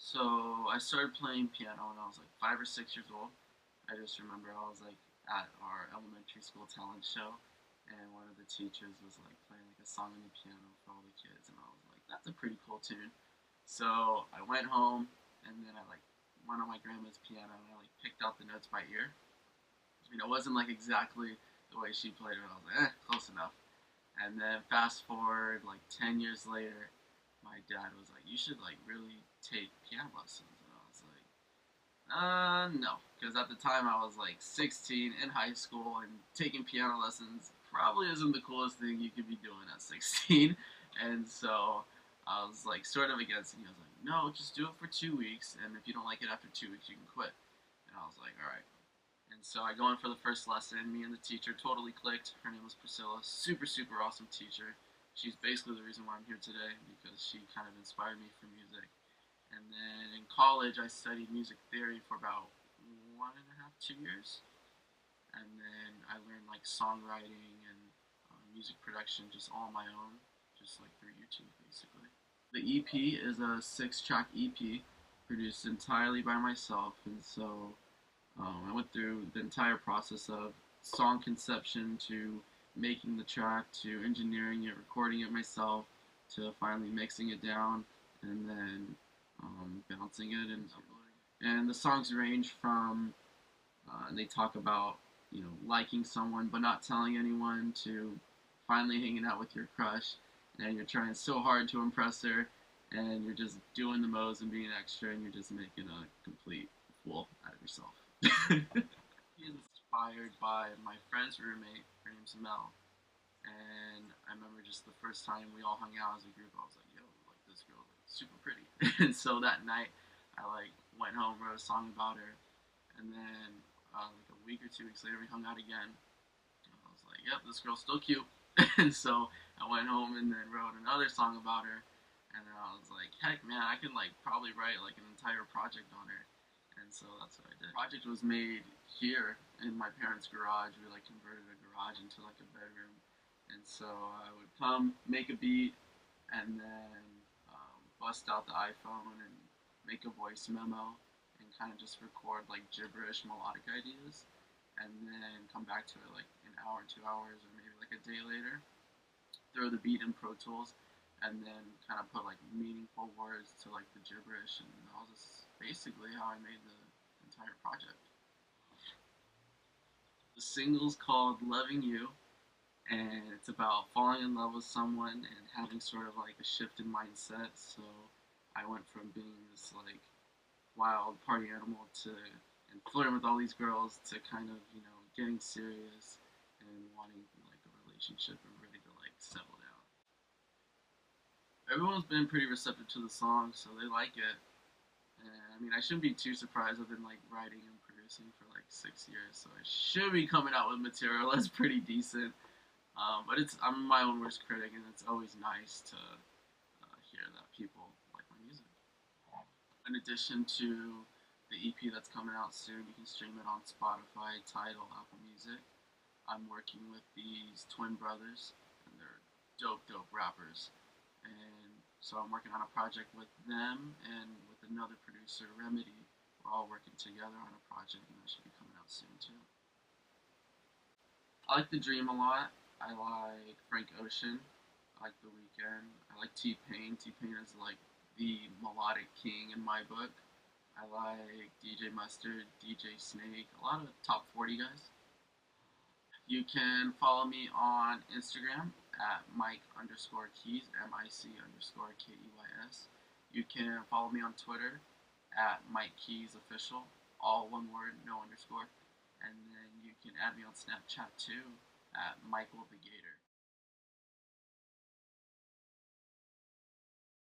So I started playing piano when I was like 5 or 6 years old. I just remember I was like at our elementary school talent show, and one of the teachers was like playing like a song on the piano for all the kids, and I was like, "That's a pretty cool tune." So I went home, and then I like went on my grandma's piano, and I like picked out the notes by ear. It wasn't like exactly the way she played it. I was like, close enough. And then fast forward like 10 years later, my dad was like, "You should like really take piano lessons," and I was like, no, because at the time I was like 16 in high school, and taking piano lessons probably isn't the coolest thing you could be doing at 16. And so I was like sort of against it. He was like, "No, just do it for 2 weeks, and if you don't like it after 2 weeks, you can quit." And I was like, "All right." And so I go in for the first lesson. Me and the teacher totally clicked. Her name was Priscilla. Super, super awesome teacher. She's basically the reason why I'm here today because she kind of inspired me for music. And then in college, I studied music theory for about 1.5, 2 years. And then I learned like songwriting and music production just all on my own, just like through YouTube basically. The EP is a 6 track EP produced entirely by myself. And so I went through the entire process of song conception to making the track to engineering it, recording it myself, to finally mixing it down, and then bouncing it and uploading. And the songs range from they talk about liking someone but not telling anyone, to finally hanging out with your crush and you're trying so hard to impress her and you're just doing the most and being extra and you're just making a complete fool out of yourself. He is inspired by my friend's roommate. Her name's Mel, and I remember just the first time we all hung out as a group, I was like, "Yo, like this girl's like super pretty." And so that night, I like went home, wrote a song about her, and then like a week or 2 weeks later, we hung out again. And I was like, "Yep, this girl's still cute." And so I went home and then wrote another song about her, and then I was like, "Heck, man, I can like probably write like an entire project on her." And so that's what I did. The project was made here in my parents' garage. We like converted a garage into like a bedroom, and so I would come make a beat and then bust out the iPhone and make a voice memo and kind of just record like gibberish melodic ideas, and then come back to it like an hour, 2 hours, or maybe like a day later. Throw the beat in Pro Tools, and then kind of put like meaningful words to like the gibberish, and that was just basically how I made the entire project. The single's called "Loving You," and it's about falling in love with someone and having sort of like a shift in mindset. So I went from being this like wild party animal to and flirting with all these girls to kind of getting serious and wanting like a relationship and ready to like settle down. Everyone's been pretty receptive to the song, so they like it. And I mean, I shouldn't be too surprised. I've been like writing and producing for like 6 years, so I should be coming out with material that's pretty decent. But I'm my own worst critic, and it's always nice to hear that people like my music. In addition to the EP that's coming out soon, you can stream it on Spotify, Tidal, Apple Music. I'm working with these twin brothers, and they're dope, dope rappers. And so I'm working on a project with them and with another producer, Remedy. We're all working together on a project, and that should be coming out soon too. I like The Dream a lot. I like Frank Ocean. I like The Weeknd. I like T Pain. T Pain is like the melodic king in my book. I like DJ Mustard, DJ Snake, a lot of top 40 guys. You can follow me on Instagram at Mike underscore Keys, MIC underscore KEYS. You can follow me on Twitter at Mike Keys Official, all one word, no underscore. And then you can add me on Snapchat too at Michael the Gator.